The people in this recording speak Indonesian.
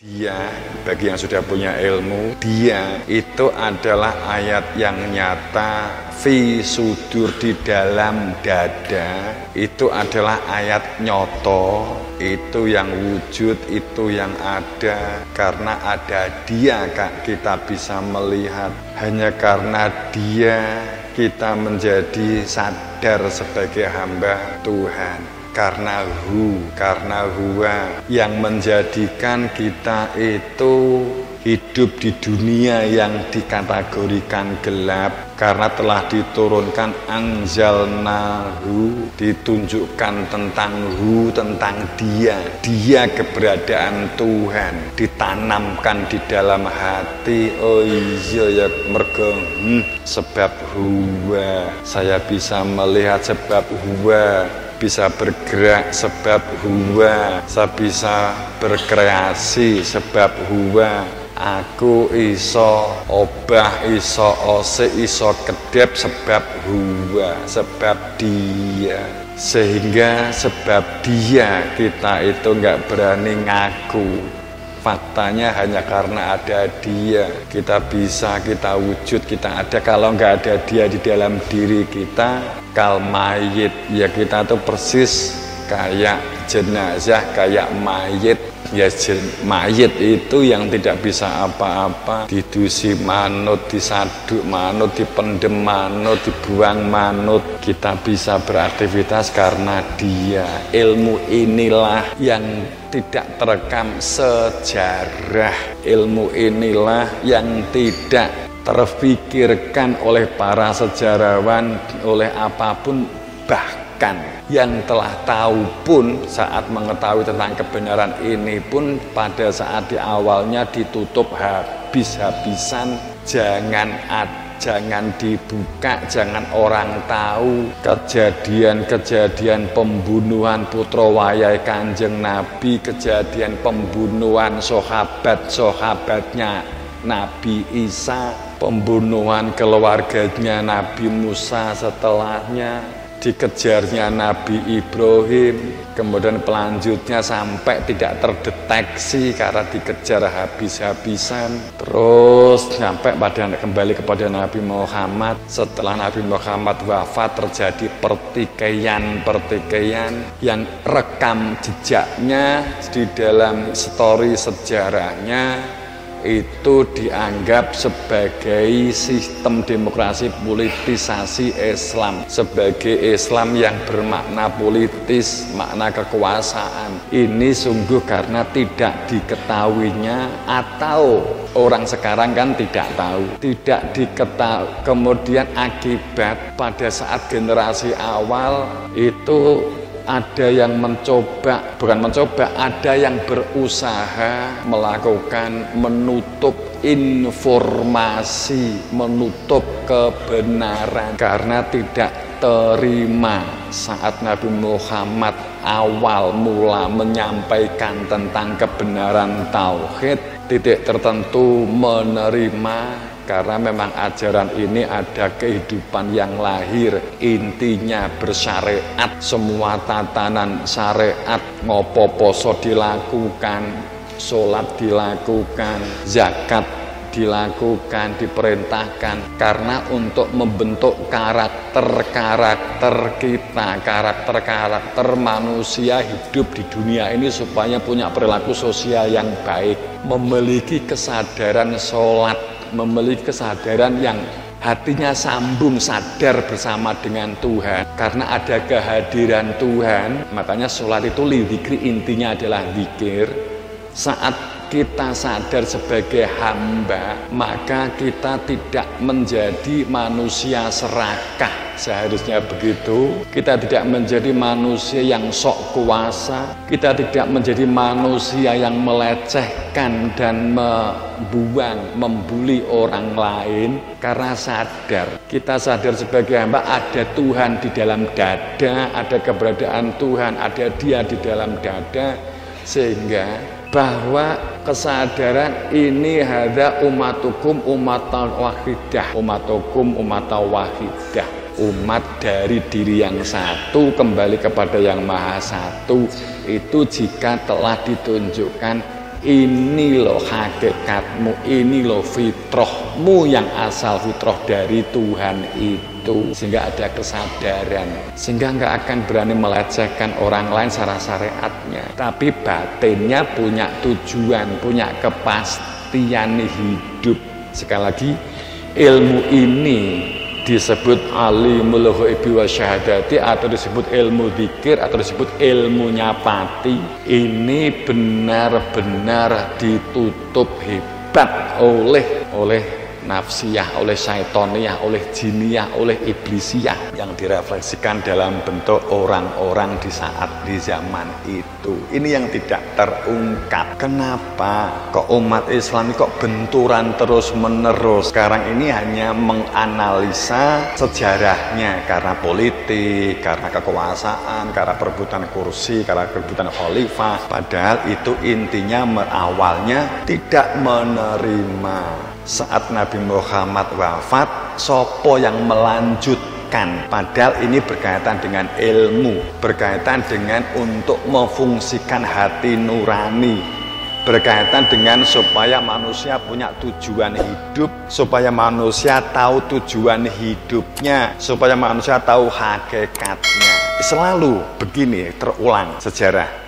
Dia, bagi yang sudah punya ilmu, dia itu adalah ayat yang nyata fi sudur, di dalam dada. Itu adalah ayat nyoto, itu yang wujud, itu yang ada. Karena ada dia, Kak, kita bisa melihat. Hanya karena dia kita menjadi sadar sebagai hamba Tuhan. Karena huwa yang menjadikan kita itu hidup di dunia yang dikategorikan gelap, karena telah diturunkan anzalnahu, ditunjukkan tentang dia keberadaan Tuhan ditanamkan di dalam hati. Oh iya ya, mergo sebab huwa saya bisa melihat, sebab huwa bisa bergerak, sebab huwa saya bisa berkreasi, sebab huwa aku iso obah, iso ose, iso kedep, sebab huwa, sebab dia. Sehingga sebab dia kita itu nggak berani ngaku. Faktanya hanya karena ada dia kita bisa, kita wujud, kita ada. Kalau nggak ada dia di dalam diri kita, kal mayit, ya kita tuh persis kayak jenazah, kayak mayit. Ya mayit itu yang tidak bisa apa-apa, didusi manut, disaduk manut, dipendem manut, dibuang manut. Kita bisa beraktivitas karena dia. Ilmu inilah yang tidak terekam sejarah. Ilmu inilah yang tidak terfikirkan oleh para sejarawan, oleh apapun. Bahkan yang telah tahu pun saat mengetahui tentang kebenaran ini pun pada saat di awalnya ditutup habis-habisan. Jangan dibuka, jangan orang tahu kejadian-kejadian pembunuhan putra wayai Kanjeng Nabi, kejadian pembunuhan sahabat-sahabatnya Nabi Isa, pembunuhan keluarganya Nabi Musa setelahnya, dikejarnya Nabi Ibrahim, kemudian pelanjutnya sampai tidak terdeteksi karena dikejar habis-habisan, terus sampai kembali kepada Nabi Muhammad. Setelah Nabi Muhammad wafat terjadi pertikaian yang rekam jejaknya di dalam story sejarahnya itu dianggap sebagai sistem demokrasi politisasi Islam, sebagai Islam yang bermakna politis, makna kekuasaan. Ini sungguh karena tidak diketahuinya, atau orang sekarang kan tidak tahu, tidak diketahui. Kemudian akibat pada saat generasi awal itu ada yang ada yang berusaha melakukan menutup informasi, menutup kebenaran karena tidak terima saat Nabi Muhammad awal mula menyampaikan tentang kebenaran tauhid. Titik tertentu menerima karena memang ajaran ini ada kehidupan yang lahir, intinya bersyariat, semua tatanan syariat, ngopo poso dilakukan, sholat dilakukan, zakat dilakukan, diperintahkan, karena untuk membentuk karakter-karakter kita, karakter-karakter manusia hidup di dunia ini supaya punya perilaku sosial yang baik, memiliki kesadaran sholat, memiliki kesadaran yang hatinya sambung, sadar bersama dengan Tuhan. Karena ada kehadiran Tuhan, makanya sholat itu lidzikri, intinya adalah zikir. Saat kita sadar sebagai hamba, maka kita tidak menjadi manusia serakah. Seharusnya begitu. Kita tidak menjadi manusia yang sok kuasa, kita tidak menjadi manusia yang melecehkan dan membuli orang lain. Karena sadar, kita sadar sebagai hamba, ada Tuhan di dalam dada, ada keberadaan Tuhan, ada dia di dalam dada, sehingga bahwa kesadaran ini hadza ummatukum ummatan wahidah, ummatukum ummatan wahidah, umat dari diri yang satu kembali kepada yang maha satu. Itu jika telah ditunjukkan ini loh hakikatmu, ini loh fitrahmu yang asal fitrah dari Tuhan itu. Sehingga ada kesadaran, sehingga nggak akan berani melecehkan orang lain secara syariatnya, tapi batinnya punya tujuan, punya kepastian hidup. Sekali lagi, ilmu ini disebut alimul ghaibi wa syahadati, atau disebut ilmu dzikir, atau disebut ilmu nyapati. Ini benar-benar ditutup hebat oleh nafsiyah, oleh syaitoniyah, oleh jiniyah, oleh iblisiyah, yang direfleksikan dalam bentuk orang-orang di saat di zaman itu. Ini yang tidak terungkap. Kenapa kok umat Islam ini kok benturan terus menerus? Sekarang ini hanya menganalisa sejarahnya, karena politik, karena kekuasaan, karena perebutan kursi, karena perebutan khalifah. Padahal itu intinya awalnya tidak menerima. Saat Nabi Muhammad wafat, sopo yang melanjutkan? Padahal ini berkaitan dengan ilmu, berkaitan dengan untuk memfungsikan hati nurani, berkaitan dengan supaya manusia punya tujuan hidup, supaya manusia tahu tujuan hidupnya, supaya manusia tahu hakikatnya. Selalu begini terulang sejarah.